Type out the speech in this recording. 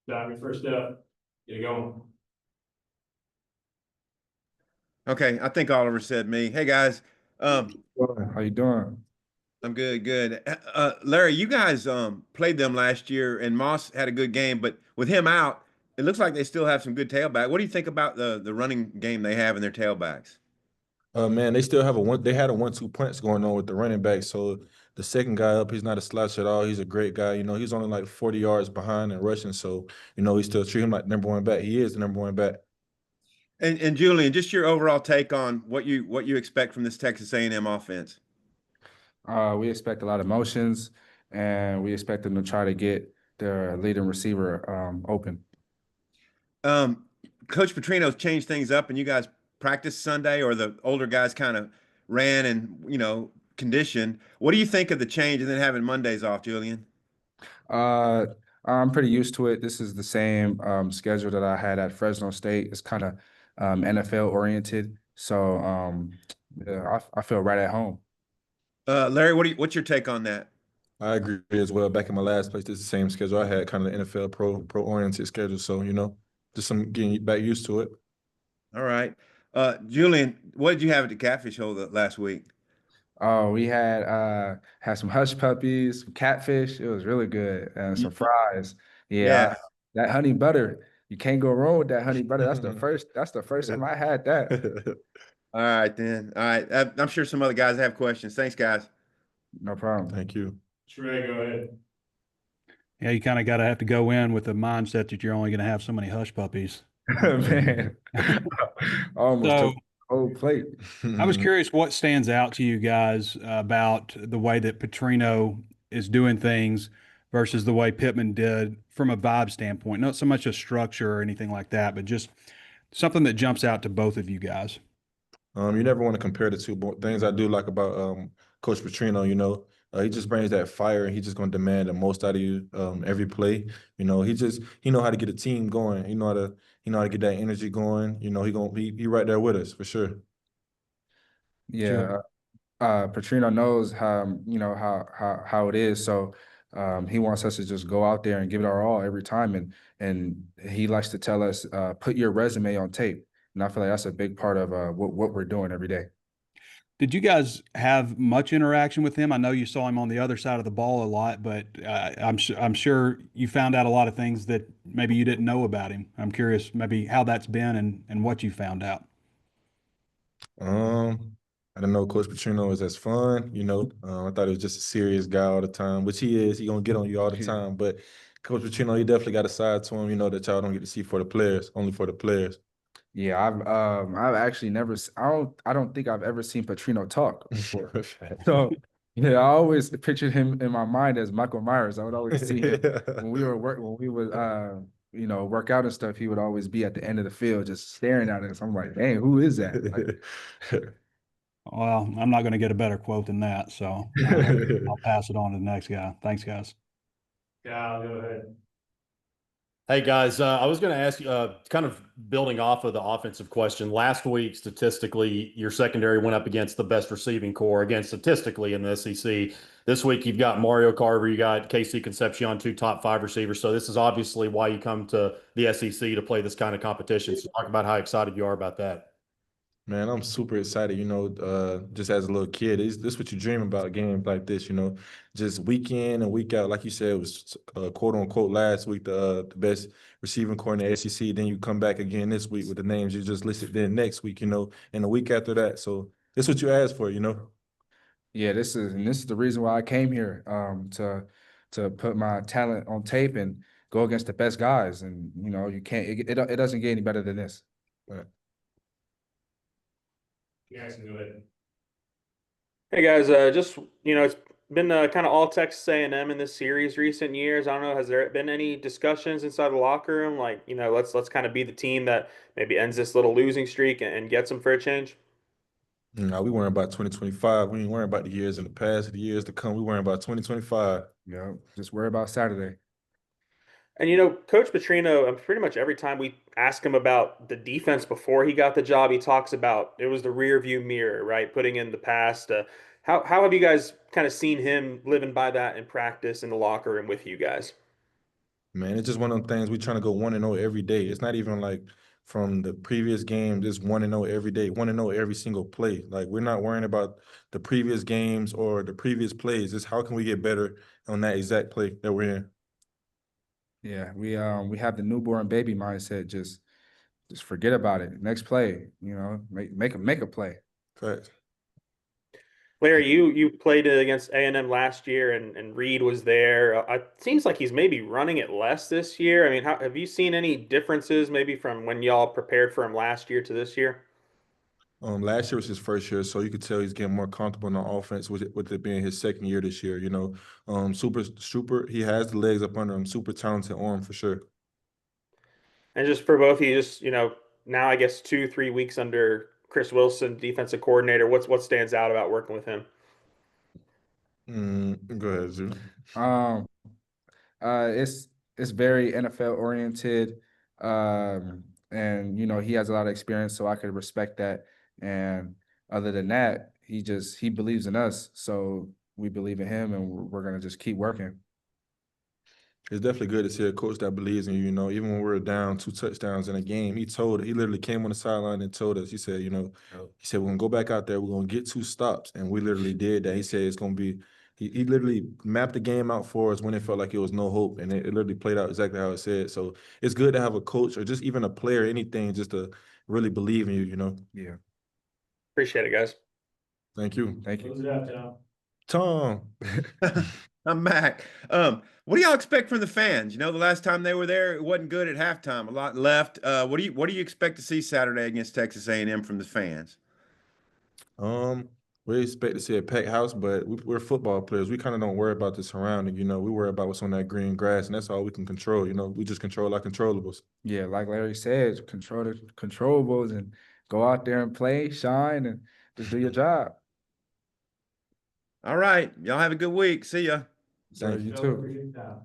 Dive your first step. Get it going. Okay, I think Oliver said me. Hey guys, um, How you doing? I'm good, good. Larry, you guys played them last year, and Moss had a good game, but with him out, it looks like they still have some good tailback. What do you think about the running game they have in their tailbacks? Man, they still have a one. They had a 1-2 punch going on with the running back. So the second guy up, he's not a slouch at all. He's a great guy. He's only like 40 yards behind and rushing. So we still treat him like number one back. He is the number one back. And Julian, just your overall take on what you expect from this Texas A&M offense. We expect a lot of motions, and we expect them to try to get their leading receiver open. Um, Coach Petrino's changed things up, and you guys practiced Sunday, or the older guys kind of ran and conditioned. What do you think of the change and then having Mondays off, Julian? Uh, I'm pretty used to it. This is the same schedule that I had at Fresno State. It's kind of NFL oriented, so yeah, I feel right at home. Larry, what's your take on that? I agree as well. Back in my last place, this is the same schedule I had, kind of the NFL pro oriented schedule. So just some getting back used to it. All right. Julian, what did you have at the Catfish Hole last week? Oh, we had some hush puppies, some catfish. It was really good, and some fries. Yeah. Yeah, that honey butter. You can't go wrong with that honey butter. That's the first time I had that. All right, then. All right. I'm sure some other guys have questions. Thanks, guys. No problem. Thank you. Trey, go ahead. Yeah, you kind of got to have to go in with the mindset that you're only going to have so many hush puppies. Man, I almost So took the whole plate. I was curious what stands out to you guys about the way that Petrino is doing things versus the way Pittman did from a vibe standpoint. Not so much a structure or anything like that, but just something that jumps out to both of you guys. You never want to compare the two, but things I do like about Coach Petrino, he just brings that fire and he's just going to demand the most out of you every play. He know how to get a team going. He know how to get that energy going. He right there with us for sure. Yeah, Petrino knows how it is. So he wants us to just go out there and give it our all every time. And he likes to tell us, put your resume on tape. And I feel like that's a big part of what we're doing every day. Did you guys have much interaction with him? I know you saw him on the other side of the ball a lot, but I'm sure you found out a lot of things that maybe you didn't know about him. I'm curious maybe how that's been and what you found out. I don't know. Coach Petrino is as fun. I thought he was just a serious guy all the time, which he is. He gonna get on you all the time. But Coach Petrino, he definitely got a side to him. That y'all don't get to see for the players, only for the players. Yeah, I've actually never I don't think I've ever seen Petrino talk before. So yeah, I always pictured him in my mind as Michael Myers. I would always see him when we would work out and stuff. He would always be at the end of the field just staring at us. I'm like, dang, who is that? Like, Well, I'm not going to get a better quote than that, so I'll pass it on to the next guy. Thanks, guys. Kyle, go ahead. Hey guys, I was going to ask you, kind of building off of the offensive question. Last week, statistically, your secondary went up against the best receiving core again statistically in the SEC. This week, you've got Mario Carver, you got KC Concepcion, two top five receivers. So this is obviously why you come to the SEC to play this kind of competition. So talk about how excited you are about that. Man, I'm super excited, just as a little kid. This what you dream about, games like this, just week in and week out. Like you said, it was quote unquote last week, the best receiving core in the SEC. Then you come back again this week with the names you just listed. Then next week, and the week after that. So this what you asked for. yeah, this is the reason why I came here to put my talent on tape and go against the best guys. And you can't it doesn't get any better than this. Right. Jackson, go ahead. Hey guys, just it's been kind of all Texas A&M in this series recent years. I don't know, has there been any discussions inside the locker room, like let's kind of be the team that maybe ends this little losing streak and gets them for a change? No, we worrying about 2025. We ain't worrying about the years in the past or the years to come. We worrying about 2025. Yeah, just worry about Saturday. And Coach Petrino, pretty much every time we ask him about the defense before he got the job, he talks about it was the rear view mirror, right? Putting in the past. How have you guys kind of seen him living by that in practice in the locker room with you guys? Man, it's just one of them things. We trying to go 1-0 every day. It's not even like from the previous game, just 1-0 every day, 1-0 every single play. Like we're not worrying about the previous games or the previous plays. It's how can we get better on that exact play that we're in. Yeah, we have the newborn baby mindset. Just forget about it. Next play, make a play. Correct. Larry, you played against A&M last year, and Reed was there. It seems like he's maybe running it less this year. I mean, have you seen any differences maybe from when y'all prepared for him last year to this year? Last year was his first year, so you could tell he's getting more comfortable in the offense with it being his second year this year. Super. He has the legs up under him. Super talented arm for sure. And just for both of you, just now I guess 2-3 weeks under Chris Wilson, defensive coordinator. What stands out about working with him? Go ahead, Zoo. Um, it's very NFL oriented, and he has a lot of experience, so I could respect that. And other than that, he believes in us, so we believe in him, and we're gonna just keep working. It's definitely good to see a coach that believes in you. Even when we were down 2 touchdowns in a game, he literally came on the sideline and told us. He said, we're gonna go back out there. We're gonna get 2 stops, and we literally did that. He said it's gonna be. He literally mapped the game out for us when it felt like it was no hope, and it literally played out exactly how it said. So it's good to have a coach or just even a player, anything, just to really believe in you. Yeah. Appreciate it, guys. Thank you, Thank you. Close it up, Tom. Tom. I'm back. What do y'all expect from the fans? The last time they were there, it wasn't good at halftime. A lot left. What do you expect to see Saturday against Texas A&M from the fans? We expect to see a packed house, but we're football players. We kind of don't worry about the surrounding. We worry about what's on that green grass, and that's all we can control. We just control our controllables. Yeah, like Larry said, control the controllables and go out there and play, shine, and just do your job. All right. Y'all have a good week. See ya. Sir, Thank you Joe, too. appreciate your time.